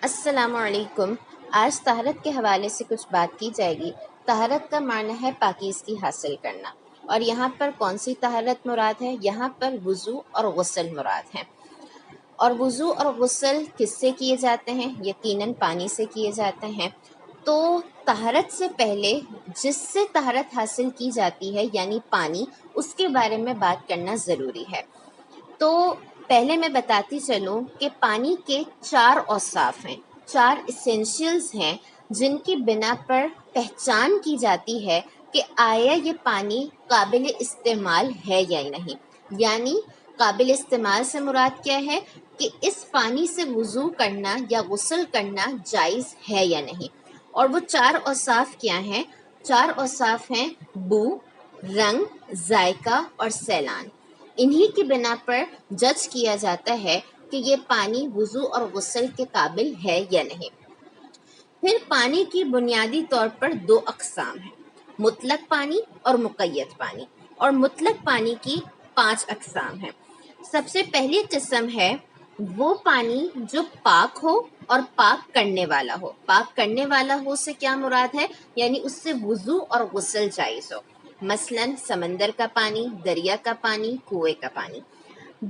السلام علیکم۔ آج طہارت کے حوالے سے کچھ بات کی جائے گی۔ طہارت کا معنی ہے پاکیزگی حاصل کرنا، اور یہاں پر کون سی طہارت مراد ہے؟ یہاں پر وضو اور غسل مراد ہیں۔ اور وضو اور غسل کس سے کیے جاتے ہیں؟ یقیناً پانی سے کیے جاتے ہیں۔ تو طہارت سے پہلے جس سے طہارت حاصل کی جاتی ہے یعنی پانی، اس کے بارے میں بات کرنا ضروری ہے۔ تو پہلے میں بتاتی چلوں کہ پانی کے 4 اوصاف ہیں، 4 اسینشیلز ہیں جن کی بنا پر پہچان کی جاتی ہے کہ آیا یہ پانی قابل استعمال ہے یا نہیں۔ یعنی قابل استعمال سے مراد کیا ہے کہ اس پانی سے وضو کرنا یا غسل کرنا جائز ہے یا نہیں۔ اور وہ 4 اوصاف کیا ہیں؟ 4 اوصاف ہیں بو، رنگ، ذائقہ اور سیلان۔ انہی کی بنا پر جج کیا جاتا ہے کہ یہ پانی وضو اور غسل کے قابل ہے یا نہیں۔ پھر پانی کی بنیادی طور پر 2 اقسام ہیں، مطلق پانی اور مقید پانی، اور مطلق پانی کی 5 اقسام ہیں۔ سب سے پہلی قسم ہے وہ پانی جو پاک ہو اور پاک کرنے والا ہو۔ پاک کرنے والا ہو سے کیا مراد ہے؟ یعنی اس سے وضو اور غسل جائز ہو، مثلاً سمندر کا پانی، دریا کا پانی، کنویں کا پانی۔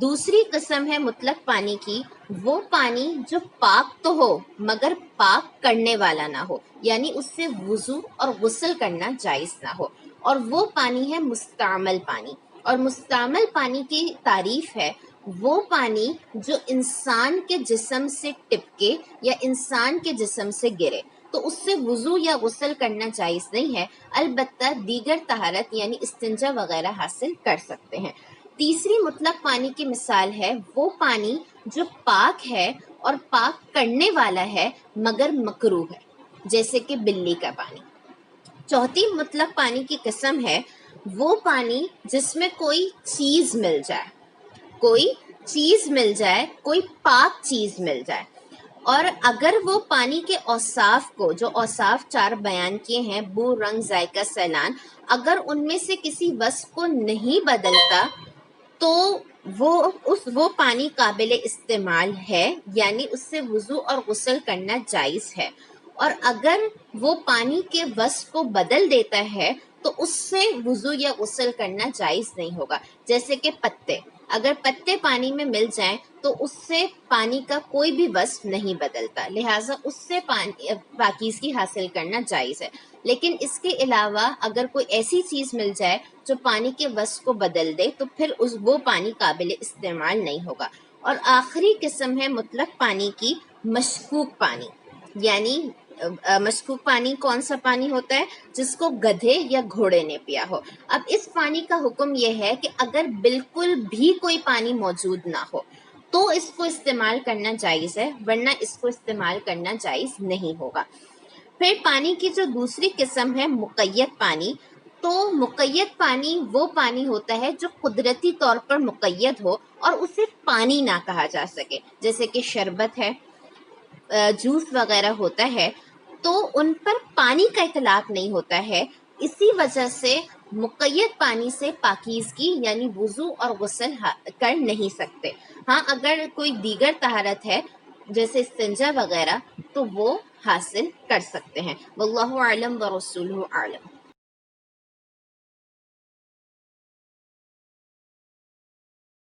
دوسری قسم ہے مطلق پانی کی، وہ پانی جو پاک تو ہو مگر پاک کرنے والا نہ ہو، یعنی اس سے وضو اور غسل کرنا جائز نہ ہو، اور وہ پانی ہے مستعمل پانی۔ اور مستعمل پانی کی تعریف ہے وہ پانی جو انسان کے جسم سے ٹپکے یا انسان کے جسم سے گرے، تو اس سے وضو یا غسل کرنا جائز نہیں ہے، البتہ دیگر طہارت یعنی استنجا وغیرہ حاصل کر سکتے ہیں۔ تیسری مطلق پانی کی مثال ہے وہ پانی جو پاک ہے اور پاک کرنے والا ہے مگر مکروہ ہے، جیسے کہ بلی کا پانی۔ چوتھی مطلق پانی کی قسم ہے وہ پانی جس میں کوئی چیز مل جائے، کوئی چیز مل جائے، کوئی پاک چیز مل جائے، اور اگر وہ پانی کے اوصاف کو، جو اوصاف 4 بیان کیے ہیں، بو، رنگ، ذائقہ، سیلان، اگر ان میں سے کسی وصف کو نہیں بدلتا تو وہ پانی قابل استعمال ہے، یعنی اس سے وضو اور غسل کرنا جائز ہے۔ اور اگر وہ پانی کے وصف کو بدل دیتا ہے تو اس سے وضو یا غسل کرنا جائز نہیں ہوگا، جیسے کہ پتے، اگر پتے پانی میں مل جائیں تو اس سے پانی کا کوئی بھی وصف نہیں بدلتا، لہٰذا اس سے پاکیزگی حاصل کرنا جائز ہے۔ لیکن اس کے علاوہ اگر کوئی ایسی چیز مل جائے جو پانی کے وصف کو بدل دے تو پھر وہ پانی قابل استعمال نہیں ہوگا۔ اور آخری قسم ہے مطلق پانی کی مشکوک پانی، یعنی مشکوک پانی کون سا پانی ہوتا ہے؟ جس کو گدھے یا گھوڑے نے پیا ہو۔ اب اس پانی کا حکم یہ ہے کہ اگر بالکل بھی کوئی پانی موجود نہ ہو تو اس کو استعمال کرنا جائز ہے، ورنہ اس کو استعمال کرنا جائز نہیں ہوگا۔ پھر پانی کی جو دوسری قسم ہے مقید پانی، تو مقید پانی وہ پانی ہوتا ہے جو قدرتی طور پر مقید ہو اور اسے پانی نہ کہا جا سکے، جیسے کہ شربت ہے، جوس وغیرہ ہوتا ہے، تو ان پر پانی کا اطلاق نہیں ہوتا ہے، اسی وجہ سے مقید پانی سے پاکیزگی یعنی وضو اور غسل کر نہیں سکتے۔ ہاں اگر کوئی دیگر طہارت ہے جیسے استنجا وغیرہ تو وہ حاصل کر سکتے ہیں۔ واللہ اعلم ورسولہ اعلم۔